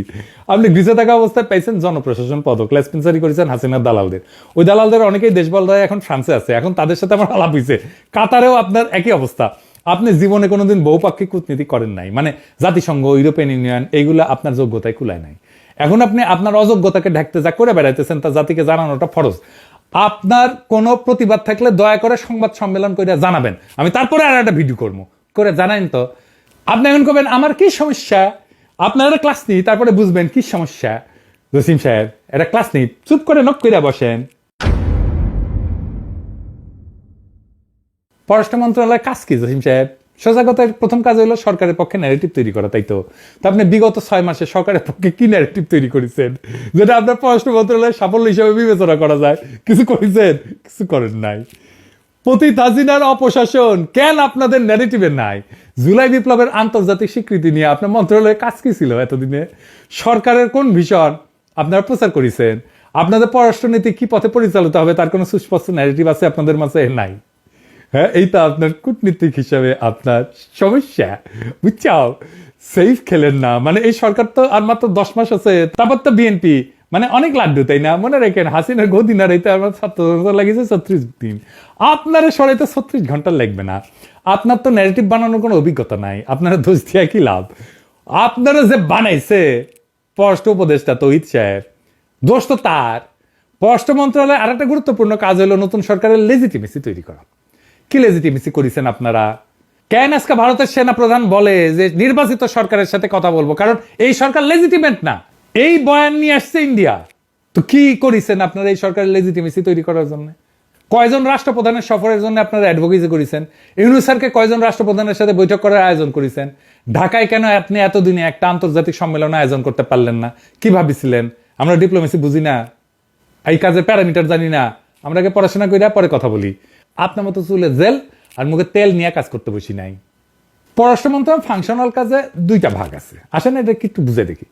আপনি গৃহে থাকা অবস্থায় পাইছেন জনপ্রশাসন পদক, লেসপেন্সারি করেছেন হাসিনার দালালদের। ওই দালালদের অনেকেই দেশবলরায় এখন ফ্রান্সে আছে, এখন তাদের সাথে আমার আলাপ হয়েছে। কাতারেও আপনার একই অবস্থা। আপনি জীবনে কোনোদিন বহুপাক্ষিক কূটনীতি করেন নাই, মানে জাতিসংঘ, ইউরোপিয়ান ইউনিয়ন, এইগুলো আপনার যোগ্যতায় কুলায় নাই। এখন আপনি আপনার অযোগ্যতাকে ঢাকতে যা করে বেড়াইতেছেন, তা জাতিকে জানানোটা ফরজ। আপনার কোনো প্রতিবাদ থাকলে দয়া করে সংবাদ সম্মেলন করে জানাবেন, আমি তারপরে আর একটা ভিডিও করবো, করে জানাইন। তো আপনি এখন করবেন আমার কি সমস্যা, আপনার একটা ক্লাস নিই, তারপরে বুঝবেন কি সমস্যা। জসিম সাহেব, একটা ক্লাস নিই, চুপ করে নক করে বসেন। পররাষ্ট্র মন্ত্রণালয়ের কাজ কি জসিম সাহেব? সোজা কথা, প্রথম কাজ হলো সরকারের পক্ষে ন্যারেটিভ তৈরি করা, তাই তো? আপনি বিগত 6 মাসে সরকারের পক্ষে কি ন্যারেটিভ তৈরি করেছেন, যেটা আপনার পররাষ্ট্র মন্ত্রণালয়ের সাফল্য হিসেবে বিবেচনা করা যায়? কিছু করেছেন? কিছু করেন নাই। পতিত হাসিনার অপশাসন কেন আপনাদের ন্যারেটিভে নাই? জুলাই বিপ্লবের আন্তর্জাতিক স্বীকৃতি নিয়ে আপনার মন্ত্রণালয়ের কাজ কি ছিল এতদিনে? সরকারের কোন ভীষণ আপনারা প্রচার করেছেন? আপনাদের পররাষ্ট্রনীতি কি পথে পরিচালিত হবে তার কোনো সুস্পষ্ট ন্যারেটিভ আছে আপনাদের মাঝে? নাই। হ্যাঁ, এইটা আপনার কূটনীতিক হিসাবে আপনার সমস্যা, বুঝছাও? সেফ খেলেন না, মানে এই সরকার তো আর মাত্র 10 মাস আছে, তারপর তো বিএনপি, মানে অনেক লাড্ডু, তাই না? মনে রাখেন, হাসিনার গদি নাড়াইতে আমার 7 লাগিয়েছে 36 দিন, আপনারা সরাইতে 36 ঘন্টা লাগবে না। আপনার তো ন্যারেটিভ বানানোর কোনো অভিজ্ঞতা নাই, আপনারা দোষ দিয়া কি লাভ? আপনারা যে বানাইছে পররাষ্ট্র উপদেষ্টা তৌহিদ সাহেব, দোষ তো তার। পররাষ্ট্র মন্ত্রণালয়ের আরেকটা গুরুত্বপূর্ণ কাজ হলো নতুন সরকারের লেজিটিমেসি তৈরি করা। কি লেজিটিমেসি করেছেন আপনারা? কেন আজকে ভারতের সেনা প্রধান বলে যে নির্বাচিত সরকারের সাথে কথা বলবো, কারণ এই সরকার লেজিটিমেট না, এই বয়ান নিয়ে আসছে ইন্ডিয়া। তো কি করেছেন আপনারা এই সরকারের লেজিটিমেসি তৈরি করার জন্য? কয়জন রাষ্ট্রপ্রধানের সফরের জন্য আপনারা অ্যাডভোকেসি করেছেন? ইউনূস স্যারকে কয়জন রাষ্ট্রপ্রধানের সাথে বৈঠক করার আয়োজন করেছেন? ঢাকায় কেন আপনি এতদিনে একটা আন্তর্জাতিক সম্মেলন আয়োজন করতে পারলেন না? কি ভাবিছিলেন আমরা ডিপ্লোমেসি বুঝি না, এই কাজের প্যারামিটার জানি না, আমরাকে পড়াশোনা করি পরে কথা বলি? আপনার মতো চুলে জেল আর মুখে তেল নিয়ে কাজ করতে বসি নাই। পররাষ্ট্র মন্ত্রণালয় ফাংশনাল কাজে দুইটা ভাগ আছে, আসেন এটা একটু বুঝে দেখি।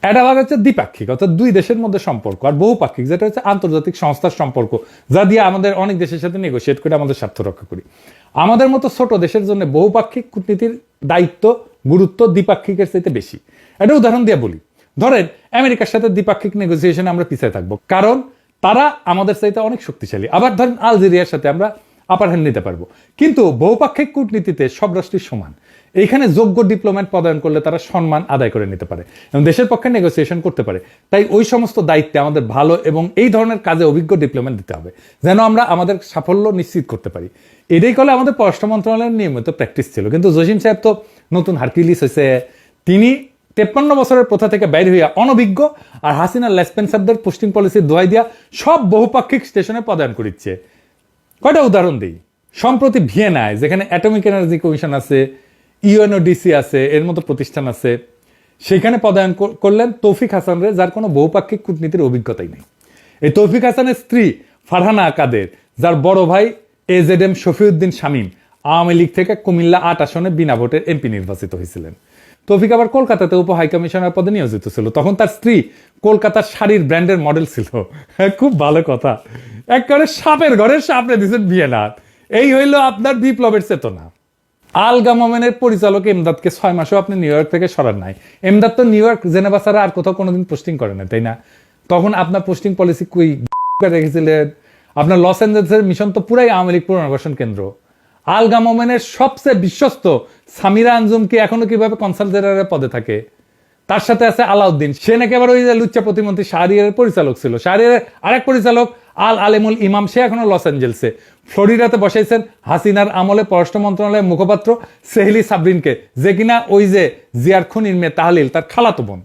একটা ভাগ হচ্ছে দ্বিপাক্ষিক, অর্থাৎ দুই দেশের মধ্যে সম্পর্ক, আর বহুপাক্ষিক যেটা হচ্ছে আন্তর্জাতিক সংস্থার সম্পর্ক, যা দিয়ে আমাদের অনেক দেশের সাথে নেগোসিয়েট করে আমাদের স্বার্থ রক্ষা করি। আমাদের মতো ছোট দেশের জন্য বহুপাক্ষিক কূটনীতির দায়িত্ব গুরুত্ব দ্বিপাক্ষিকের চাইতে বেশি। একটা উদাহরণ দিয়ে বলি, ধরেন আমেরিকার সাথে দ্বিপাক্ষিক নেগোসিয়েশনে আমরা পিছিয়ে থাকবো কারণ তারা আমাদের চাইতে অনেক শক্তিশালী। আবার ধরেন আলজেরিয়ার সাথে আমরা আপার হ্যান্ড নিতে পারবো, কিন্তু বহুপাক্ষিক কূটনীতিতে সব রাষ্ট্রই সমান। এইখানে যোগ্য ডিপ্লোম্যাট পদায়ন করলে তারা সম্মান আদায় করে নিতে পারে এবং দেশের পক্ষে নেগোসিয়েশন করতে পারে। তাই ওই সমস্ত দায়িত্বে আমাদের ভালো এবং এই ধরনের কাজে অভিজ্ঞ ডিপ্লোম্যাট দিতে হবে, যেন আমরা আমাদের সাফল্য নিশ্চিত করতে পারি। এটাই কলে আমাদের পররাষ্ট্র মন্ত্রণালয়ের নিয়মিত প্র্যাকটিস ছিল। কিন্তু জসিম সাহেব তো নতুন হারকিউলিস হয়েছে, তিনি 53 বছরের প্রথা থেকে বাইর হইয়া অনভিজ্ঞ, আর হাসিনা লেসপেন্সারদের পোস্টিং পলিসির দোহাই দিয়া সব বহুপাক্ষিক স্টেশনে পদায়ন করিচ্ছে। কয়টা উদাহরণ দিই। সম্প্রতি ভিয়েনায়, যেখানে অ্যাটমিক এনার্জি কমিশন আছে, ইউএনওডিসি আছে, এর মতো প্রতিষ্ঠান আছে, সেখানে পদায়ন করলেন তৌফিক হাসানরে, যার কোনো বহুপাক্ষিক কূটনীতির অভিজ্ঞতাই নেই। এই তৌফিক হাসানের স্ত্রী ফারহানা কাদের, যার বড় ভাই AZM শফিউদ্দিন শামীম আওয়ামী লীগ থেকে কুমিল্লা 8 আসনে বিনা ভোটের এমপি নির্বাচিত হয়েছিলেন। তৌফিক আবার কলকাতাতে উপ হাইকমিশনার পদে নিয়োজিত ছিল, তখন তার স্ত্রী কলকাতার শাড়ির ব্র্যান্ডের মডেল ছিল। খুব ভালো কথা, একেবারে সাপের ঘরে সাপড়ে দিচ্ছেন ভিয়েনার। এই হইল আপনার বিপ্লবের চেতনা। আলগা মোমেনের পরিচালক এমদাদকে 6 মাসও আপনি নিউ ইয়র্ক থেকে সরান নাই। এমদাদ তো নিউ ইয়র্ক জেনেভা ছাড়া আর কোথাও কোনোদিন পোস্টিং করে না, তাই না? তখন আপনার পোস্টিং পলিসি কই রেখেছিলেন? আপনার লস অ্যাঞ্জেলসের মিশন তো পুরাই আওয়ামী লীগ পুনর্বাসন কেন্দ্র। আলগা মোমেনের সবচেয়ে বিশ্বস্ত সামিরা আঞ্জুম কি এখনো কিভাবে কনসাল জেনারেলের পদে থাকে? তার সাথে আছে আলাউদ্দিন, সে নাকি আবার ওই যে লুচ্চা প্রতিমন্ত্রী শাহরিয়ারের পরিচালক ছিল। শাহরিয়ারের আরেক পরিচালক আল আলেমুল ইমাম, সে এখনো লস অ্যাঞ্জেলসে। ফ্লোরিডাতে বসাইছেন হাসিনার আমলে পররাষ্ট্র মন্ত্রণালয়ের মুখপাত্র সেহলি সাবরিনকে, যে কিনা ওই যে জিয়ার খুনির মেয়ে তাহলিল তার খালাতো বোন।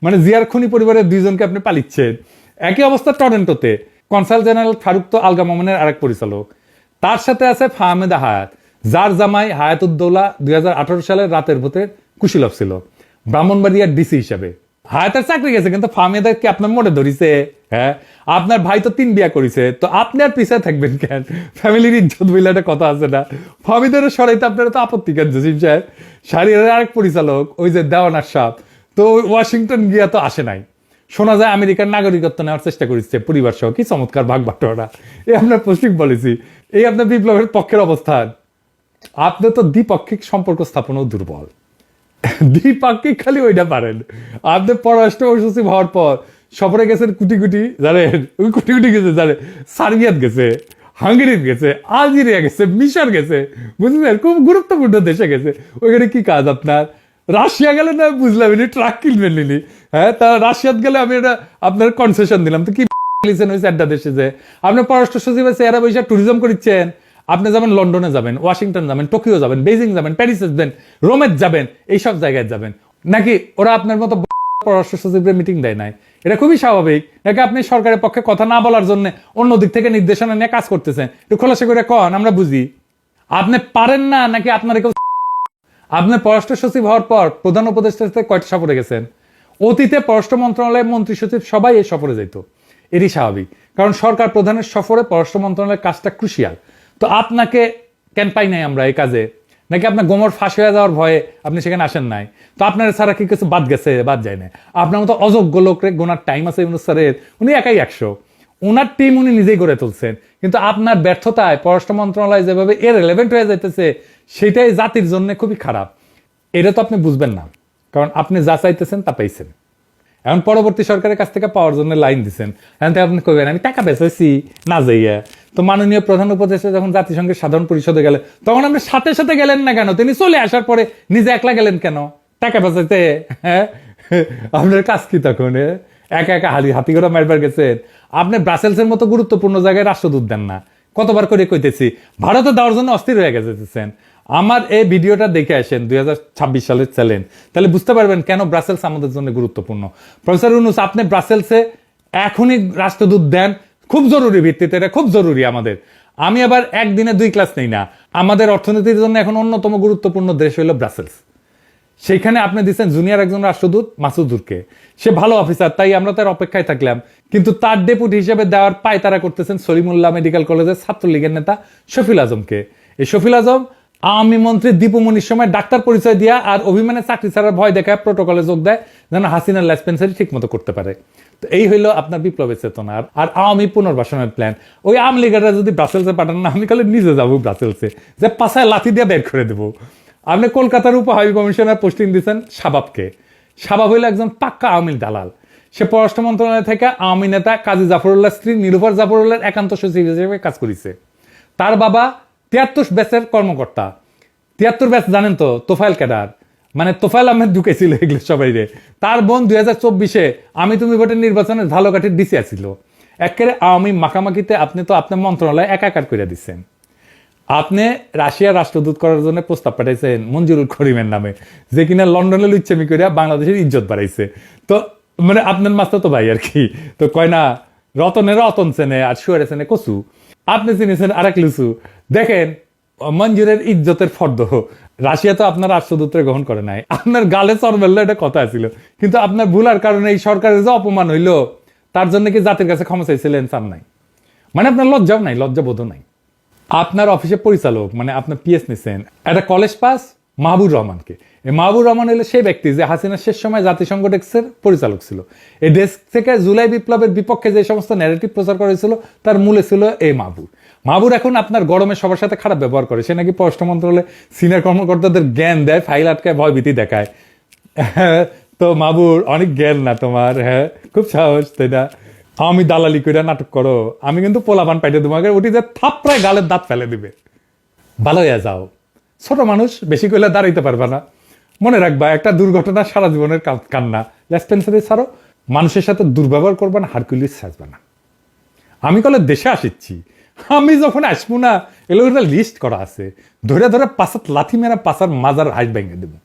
মানে জিয়ার খুনি পরিবারের দুইজনকে আপনি পালিচ্ছেন। একই অবস্থা টরেন্টোতে, কনসাল জেনারেল ফারুক তো আলগা মোমেনের আরেক পরিচালক। তার সাথে আছে ফাহমেদা হায়াত, যার জামাই হায়াতুদ্দৌলা 2018 সালের রাতের ভোটে কুশীলভ ছিল ব্রাহ্মণবাড়িয়ার ডিসি হিসাবে। হায়াতের চাকরি গেছে, কিন্তু ফাহমেদা কি আপনার মনে ধরিছে? হ্যাঁ, আপনার ভাই তো 3 বিয়া করেছে, তো আপনি আর পিছিয়ে থাকবেন কেন? ফ্যামিলির ইজ্জত বলে একটা কথা আছে না? ফাহমেদের সরাইতে আপনারা তো আপত্তি কেন জসিম সাহেব? শাহরিয়ারের আরেক পরিচালক ওই যে দেওয়ানার সাপ, তো ওয়াশিংটন গিয়া তো আসে নাই। শোনা যায় আমেরিকার নাগরিকত্ব নেওয়ার চেষ্টা করেছে পরিবার সহ। কি চমৎকার ভাগ বাটোয়ারা! এই আপনার পোস্টিং পলিসি, এই আপনার বিপ্লবের পক্ষের অবস্থান। আপনি তো দ্বিপাক্ষিক সম্পর্ক স্থাপনও দুর্বল। দ্বিপাক্ষিক খালি ওইটা পারেন। আপনি পররাষ্ট্র সচিব হওয়ার পর সফরে গেছেন কোটি কোটি, জানেন? ওই কোটি কোটি গেছে, জানেন? সার্বিয়াত গেছে, হাঙ্গেরি গেছে, আলজেরিয়া গেছে, মিশর গেছে, বুঝলেন? খুব গুরুত্বপূর্ণ দেশে গেছে। ওইখানে কি কাজ আপনার? রাশিয়া গেলে না বুঝলাম, ট্রাক কিনবেন নিলি। হ্যাঁ, তা রাশিয়াত গেলে আমি এটা আপনার কনসেশন দিলাম, তো কি ওই চারটা দেশে যে আপনি পররাষ্ট্র সচিবের চেহারা বৈশাখ ট্যুরিজম করিচ্ছেন। আপনি যাবেন লন্ডনে, যাবেন ওয়াশিংটন, যাবেন টোকিও, যাবেন বেজিং, যাবেন প্যারিসে, যাবেন রোমে, যাবেন এইসব জায়গায় যাবেন। নাকি ওরা আপনার মতো পররাষ্ট্র সচিবের মিটিং দেয় নাই? এটা খুবই স্বাভাবিক। নাকি আপনি সরকারের পক্ষে কথা না বলার জন্য অন্য দিক থেকে নির্দেশনা নিয়ে কাজ করতেছেন? একটু খোলাসা করে কন, আমরা বুঝি। আপনি পারেন না নাকি আপনার কেউ? আপনি পররাষ্ট্র সচিব হওয়ার পর প্রধান উপদেষ্টার সাথে কয়টা সফরে গেছেন? অতীতে পররাষ্ট্র মন্ত্রণালয়ের মন্ত্রী সচিব সবাই এই সফরে যাইত। এরই স্বাভাবিক, কারণ সরকার প্রধানের সফরে পররাষ্ট্র মন্ত্রণালয়ের কাজটা ক্রুশিয়াল। তো আপনাকে কেন পাই নাই আমরা এই কাজে? নাকি আপনার গোমর ফাঁস হয়ে যাওয়ার ভয়ে আপনি সেখানে আসেন নাই? তো আপনার ছাড়া কি কিছু বাদ গেছে? বাদ যায় না। আপনার মতো অযোগ্য লোকরে গোনার টাইম আছে ইউনূস স্যারের? উনি একাই 100, ওনার টিম উনি নিজেই গড়ে তুলছেন। কিন্তু আপনার ব্যর্থতায় পররাষ্ট্র মন্ত্রণালয় যেভাবে ইররিলেভেন্ট হয়ে যাইতেছে, সেটাই জাতির জন্য খুবই খারাপ। এটা তো আপনি বুঝবেন না, কারণ আপনি যা চাইতেছেন তা পাইছেন। এখন পরবর্তী সরকারের কাছ থেকে পাওয়ার জন্য লাইন দিচ্ছেন। এখন আপনি কইবেন আমি টাকা বেঁচেছি না যাইয়া। তো মাননীয় প্রধান উপদেষ্টা যখন জাতিসংঘের সাধারণ পরিষদে গেলেন, তখন আপনি সাথে সাথে গেলেন না কেন? তিনি চলে আসার পরে নিজে একলা গেলেন কেন? টাকা বেঁচাইতে? হ্যাঁ, আপনার কাজ কি তখন? একা একা হাতি করে মারবার গেছেন। আপনি ব্রাসেলসের মতো গুরুত্বপূর্ণ জায়গায় রাষ্ট্রদূত দেন না, কতবার করে কইতেছি। ভারতে দেওয়ার জন্য অস্থির হয়ে গেছেন। আমার এই ভিডিওটা দেখে আসেন 2026 সালের চ্যালেঞ্জ, তাহলে বুঝতে পারবেন কেন ব্রাসেলস আমাদের জন্য গুরুত্বপূর্ণ। প্রফেসর ইউনূস, আপনি ব্রাসেলসে এখনই রাষ্ট্রদূত দেন, খুব জরুরি ভিত্তিতে, এটা খুব জরুরি আমাদের। আমি আবার একদিনে 2 ক্লাস নেই না। আমাদের অর্থনীতির জন্য এখন অন্যতম গুরুত্বপূর্ণ দেশ হলো ব্রাসেলস। সেইখানে আপনি দিচ্ছেন জুনিয়র একজন রাষ্ট্রদূত মাসুদুরকে, সে ভালো অফিসার, তাই আমরা তার অপেক্ষায় থাকলাম। কিন্তু তার ডেপুটি হিসেবে দেওয়ার পায় তারা করতেছেন সলিমুল্লাহ মেডিকেল কলেজের ছাত্রলীগের নেতা শফিল আজমকে। এই শফিল আজম আওয়ামী মন্ত্রী দীপুমনির সময় ডাক্তার পরিচয় দিয়া আর অভিমানে চাকরি ছাড়ার ভয় দেখায় প্রোটোকলে যোগ দেয় যেন হাসিনার লেসপেন্সারি ঠিক মতো করতে পারে। তো এই হইলো আপনার বিপ্লবের চেতনা আর আওয়ামী পুনর্বাসনের প্ল্যান। ওই আওয়ামী লীগেরা যদি ব্রাসেলসে পাঠান না, আমি কালে নিজে যাবো ব্রাসেলসে, যে পাশায় লাথি দিয়ে বের করে দেবো। আপনি কলকাতার উপহাবি কমিশনার পোস্টিং দিচ্ছেন শাবাবকে। শাবাব হইল একজন পাক্কা আওয়ামী দালাল। সে পররাষ্ট্র মন্ত্রণালয় থেকে আওয়ামী নেতা কাজী জাফরুল্লাহ স্ত্রী নিরুফার জাফরুল্লাহর একান্ত সচিব হিসেবে কাজ করেছে। তার বাবা 73 ব্যাচের কর্মকর্তা। 73 ব্যাচ জানেন তো, তোফাইল ক্যাডার, মানে তোফাইল আহমেদ ঢুকেছিল এগুলো সবাই রে। তার বোন 2024-এ আমি তুমি ভোটের নির্বাচনের ঝালকাঠির ডিসি আছিল। একেবারে আওয়ামী মাখামাখিতে আপনি তো আপনার মন্ত্রণালয় একাকার করে দিচ্ছেন। আপনি রাশিয়ার রাষ্ট্রদূত করার জন্য প্রস্তাব পাঠাইছেন মঞ্জুরুল করিমের নামে, যে কিনা লন্ডনে লুচ্চামি করে বাংলাদেশের ইজ্জত বাড়াইছে। তো মানে আপনার মাস্টার তো ভাই আর কি, তো কয় না রতনের রতন চেনে আর শুয়ারে চেনে কচু, আপনি চিনেছেন আরেক লুচু। দেখেন মঞ্জুরের ইজ্জতের ফর্দ, রাশিয়া তো আপনার রাষ্ট্রদূতরে গ্রহণ করে নাই। আপনার গালে চর মেললো, এটা কথা ছিল। কিন্তু আপনার ভুলার কারণে এই সরকারের যে অপমান হইলো, তার জন্য কি জাতির কাছে ক্ষমা চাইছিলেন? চান নাই, মানে আপনার লজ্জাও নাই, লজ্জাবোধও নাই। আপনার অফিসের পরিচালক মানে আপনার পিএস নিছেন একটা কলেজ পাস মাহবুর রহমানকে। এই মাহবুর রহমান হলো সেই ব্যক্তি যে হাসিনার শেষ সময় জাতিসংঘ ডেস্কের পরিচালক ছিল। এই ডেস্ক থেকে জুলাই বিপ্লবের বিপক্ষে যে সমস্ত ন্যারেটিভ প্রচার করেছিল তার মূলে ছিল এই মাহবুর এখন আপনার গরমে সবার সাথে খারাপ ব্যবহার করে। সে নাকি পররাষ্ট্র মন্ত্রণালয়ে সিনিয়র কর্মকর্তাদের জ্ঞান দেয়, ফাইল আটকায়, ভয়ভীতি দেখায়। তো মাহবুর অনেক জ্ঞান না তোমার, হ্যাঁ খুব সাহস, তাই না? আমি দালালি করে নাটক করো, আমি কিন্তু পোলাপান পাইতে তোমাকে উঠি যে থাপড়ায় গালের দাঁত ফেলে দিবে। ভালো হয়ে যাও, ছোট মানুষ, বেশি করলে দাঁড়াইতে পারবে না। মনে রাখবা একটা দুর্ঘটনা সারা জীবনের কান্না। লেসপেন্সারি ছাড়ো, মানুষের সাথে দুর্ব্যবহার করবে না, হারকুলিস সাজবে না। আমি কলে দেশে আসিচ্ছি, আমি যখন আসবো না এগুলো একটা লিস্ট করা আছে, ধরে ধরে পাশাত লাথি মেরা পাশার মাজার হাইট ভেঙে দেবো।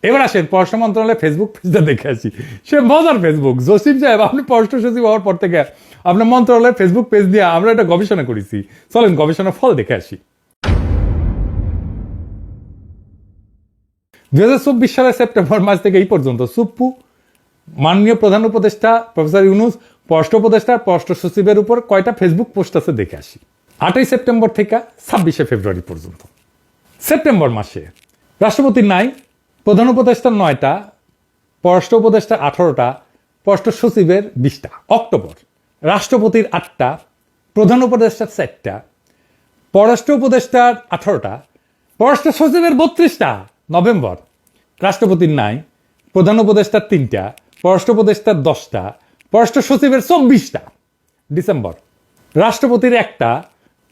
এবার আসেন পররাষ্ট্র মন্ত্রণালয়ের ফেসবুক পেজটা দেখে আসি। সে মজার ফেসবুক। জসিম সাহেব, আপনি পররাষ্ট্র সচিব হওয়ার পর থেকে আপনার মন্ত্রণালয়ের ফেসবুক পেজ নিয়ে আমরা একটা গবেষণা করেছি। চলেন গবেষণার ফল দেখে আসি। 2024 সালের সেপ্টেম্বর মাস থেকে এই পর্যন্ত সুপ্পু মাননীয় প্রধান উপদেষ্টা প্রফেসর ইউনূস পররাষ্ট্র উপদেষ্টা পররাষ্ট্র সচিবের উপর কয়টা ফেসবুক পোস্ট আছে দেখে আসি। 8 সেপ্টেম্বর থেকে 26 ফেব্রুয়ারি পর্যন্ত। সেপ্টেম্বর মাসে রাষ্ট্রপতির নাই, প্রধান উপদেষ্টার 9টা, পররাষ্ট্র উপদেষ্টার 18টা, পররাষ্ট্র সচিবের 20টা। অক্টোবর রাষ্ট্রপতির 8টা, প্রধান উপদেষ্টার 4টা, পররাষ্ট্র উপদেষ্টার 18টা, পররাষ্ট্র সচিবের 32টা। নভেম্বর রাষ্ট্রপতির নাই, প্রধান উপদেষ্টার 3টা, পররাষ্ট্র উপদেষ্টার 10টা, পররাষ্ট্র সচিবের 24টা। ডিসেম্বর রাষ্ট্রপতির 1টা,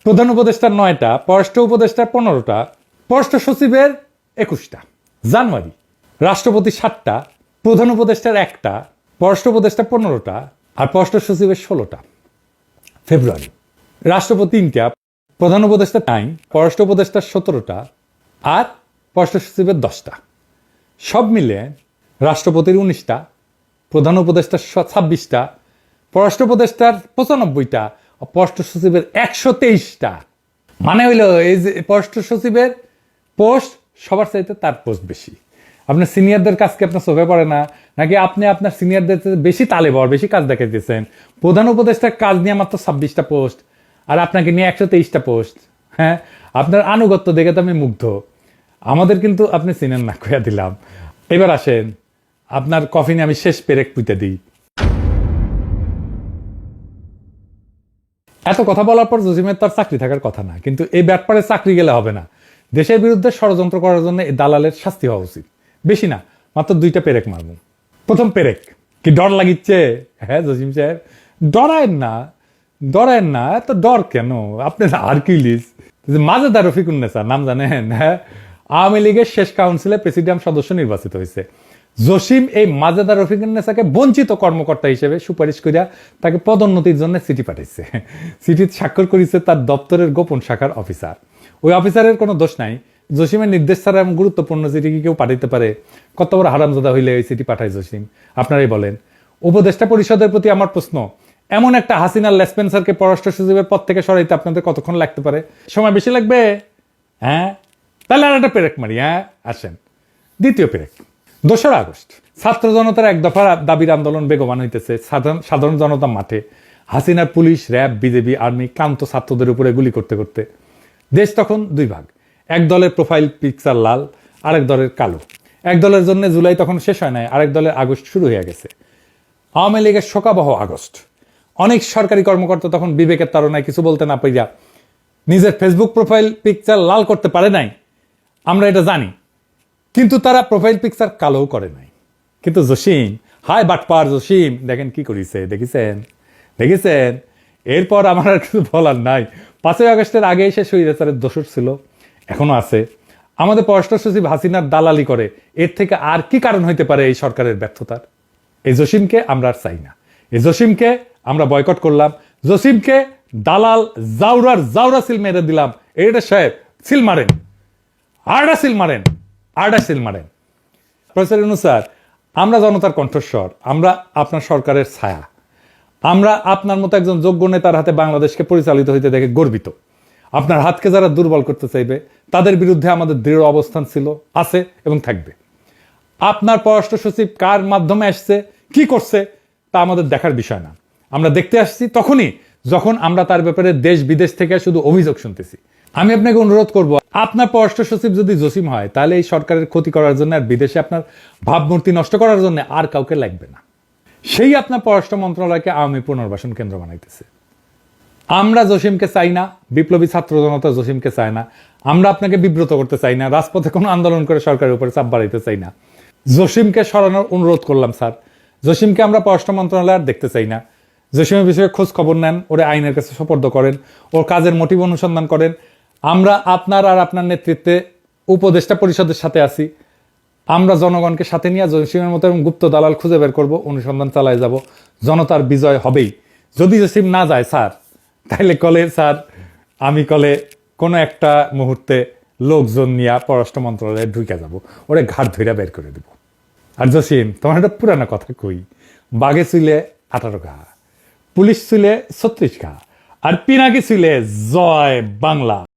প্রধান উপদেষ্টার 9টা, পররাষ্ট্র উপদেষ্টার 15টা, পররাষ্ট্র সচিবের 21টা। জানুয়ারি রাষ্ট্রপতি 7টা, প্রধান উপদেষ্টার 1টা, পররাষ্ট্র উপদেষ্টার 15টা আর পররাষ্ট্র সচিবের 16টা। ফেব্রুয়ারি রাষ্ট্রপতি 3টা, প্রধান উপদেষ্টা 9, পররাষ্ট্র উপদেষ্টার 17টা আর পররাষ্ট্র সচিবের 10টা। সব মিলে রাষ্ট্রপতির 19টা, প্রধান উপদেষ্টার 26টা, পররাষ্ট্র উপদেষ্টার 95টা, পররাষ্ট্র সচিবের 123টা। মানে হইল এই যে পররাষ্ট্র সচিবের পোস্ট সবার চাইতে তার পোস্ট বেশি। আপনার সিনিয়রদের কাজকে আপনার চোখে পড়ে না, নাকি আপনি আপনার সিনিয়রদের বেশি তালে বর বেশি কাজ দেখাইতেছেন? প্রধান উপদেষ্টার কাজ নিয়ে মাত্র 26টা পোস্ট আর আপনাকে নিয়ে 123টা পোস্ট। হ্যাঁ, আপনার আনুগত্য দেখে তো আমি মুগ্ধ। আমাদের কিন্তু আপনি চিনেন না, কইয়া দিলাম। এবার আসেন আপনার কফিনে আমি শেষ পেরেক পুঁতে দিই। এত কথা বলার পর জসিমের তার চাকরি থাকার কথা না, কিন্তু এই ব্যাপারে চাকরি গেলে হবে না। দেশের বিরুদ্ধে ষড়যন্ত্র করার জন্য এই দালালের শাস্তি হওয়া উচিত। বেশি না, মাত্র 2টা পেরেক মারব। প্রথম পেরেক কি ডর লাগিচ্ছে? হ্যাঁ জসিম সাহেব, ডরায়েন না, এত ডর কেন? আপনি হারকিউলিস, মাজেদার রফিকুন্নেসা নাম জানেন? হ্যাঁ, আওয়ামী লীগের শেষ কাউন্সিলে প্রেসিডিয়াম সদস্য নির্বাচিত হয়েছে। জসিম এই মাজেদা রফিকুন্নেসাকে বঞ্চিত কর্মকর্তা হিসেবে সুপারিশ করিয়া তাকে পদোন্নতির জন্য চিঠি পাঠাইছে। চিঠিতে স্বাক্ষর করেছে তার দপ্তরের গোপন শাখার অফিসার। ওই অফিসারের কোনো দোষ নাই, জসিমের নির্দেশ ছাড়া এমন গুরুত্বপূর্ণ চিঠি কি কেউ পাঠাইতে পারে? কত বড় হারামজাদা হইলে এই চিঠি পাঠায় জসিম, আপনারাই বলেন। উপদেষ্টা পরিষদের প্রতি আমার প্রশ্ন, এমন একটা হাসিনা লেসপেন্সারকে পররাষ্ট্র সচিবের পদ থেকে সরাইতে আপনাদের কতক্ষণ লাগতে পারে? সময় বেশি লাগবে? হ্যাঁ, তাহলে আর একটা পেরেক মারি। হ্যাঁ, আসেন দ্বিতীয় পেরেক। 2রা আগস্ট ছাত্র জনতার এক দফা দাবির আন্দোলন বেগবান হইতেছে। সাধারণ জনতা মাঠে, হাসিনার পুলিশ, র্যাব, বিজেপি, আর্মি ক্লান্ত ছাত্রদের উপরে গুলি করতে করতে। দেশ তখন 2 ভাগ, এক দলের প্রোফাইল পিকচার লাল, আরেক দলের কালো। এক দলের জন্য জুলাই তখন শেষ হয় নাই, আরেক দলের আগস্ট শুরু হয়ে গেছে। আওয়ামী লীগের শোকাবহ আগস্ট। অনেক সরকারি কর্মকর্তা তখন বিবেকের তাড়নায় কিছু বলতে না পাইয়া নিজের ফেসবুক প্রোফাইল পিকচার লাল করতে পারে নাই, আমরা এটা জানি, কিন্তু তারা প্রোফাইল পিকচার কালোও করে নাই। কিন্তু জসিম, হায় বাটপার জসিম, দেখেন কি করিছে, দেখেছেন। এরপর আমার আর কিছু বলার নাই। 5ই আগস্টের আগে এসে স্বৈরাচারের দোষর ছিল, এখনো আছে। আমাদের পররাষ্ট্র সচিব হাসিনার দালালি করে, এর থেকে আর কি কারণ হইতে পারে এই সরকারের ব্যর্থতার? এই জসিমকে আমরা আর চাই না, এই জসিমকে আমরা বয়কট করলাম। জসিমকে দালাল জাউরা সিল মেরে দিলাম। এটা সাহেব সিল মারেন, আরডা সিল মারেন। প্রফেসর ইউনূস স্যার, আমরা জনতার কণ্ঠস্বর, আমরা আপনার সরকারের ছায়া, আমরা আপনার মতো একজন যোগ্য নেতার হাতে বাংলাদেশকে পরিচালিত হইতে দেখে গর্বিত। আপনার হাতকে যারা দুর্বল করতে চাইবে তাদের বিরুদ্ধে আমাদের দৃঢ় অবস্থান ছিল, আছে এবং থাকবে। আপনার পররাষ্ট্র সচিব কার মাধ্যমে আসছে, কি করছে, তা আমাদের দেখার বিষয় না। আমরা দেখতে আসছি তখনই যখন আমরা তার ব্যাপারে দেশ বিদেশ থেকে শুধু অভিযোগ শুনতেছি। আমি আপনাকে অনুরোধ করব, আপনার পররাষ্ট্র সচিব যদি জসিম হয়, তাহলে এই সরকারের ক্ষতি করার জন্য আর বিদেশে আপনার ভাবমূর্তি নষ্ট করার জন্য আর কাউকে লাগবে না। সেই আপনার পররাষ্ট্র মন্ত্রণালয়কে আওয়ামী পুনর্বাসন কেন্দ্র বানাইতেছে। আমরা জসিমকে চাই না, বিপ্লবী ছাত্র জনতা জসিমকে চায় না। আমরা আপনাকে বিব্রত করতে চাই না, রাজপথে কোনো আন্দোলন করে সরকারের উপরে চাপ বাড়াইতে চাই না। জসিমকে সরানোর অনুরোধ করলাম স্যার। জসিমকে আমরা পররাষ্ট্র মন্ত্রণালয় আর দেখতে চাই না। জসিমের বিষয়ে খোঁজ খবর নেন, ওরে আইনের কাছে সোপর্দ করেন, ওর কাজের মোটিভ অনুসন্ধান করেন। আমরা আপনার আর আপনার নেতৃত্বে উপদেষ্টা পরিষদের সাথে আছি। আমরা জনগণকে সাথে নিয়ে জসিমের মতো এবং গুপ্ত দালাল খুঁজে বের করব, অনুসন্ধান চালায় যাব। জনতার বিজয় হবেই। যদি জসিম না যায় স্যার, তাইলে কলে স্যার, আমি কলে কোনো একটা মুহূর্তে লোকজন নিয়ে পররাষ্ট্র মন্ত্রণালয়ে ঢুকে যাব, ওরে ঘাট ধইরা বের করে দেব। আর জসিম, তোমার একটা পুরানো কথা কই, বাঘে ছিলে 18 ঘা, পুলিশ ছিলে 36 ঘা, আর পিনাকি ছিলে জয় বাংলা।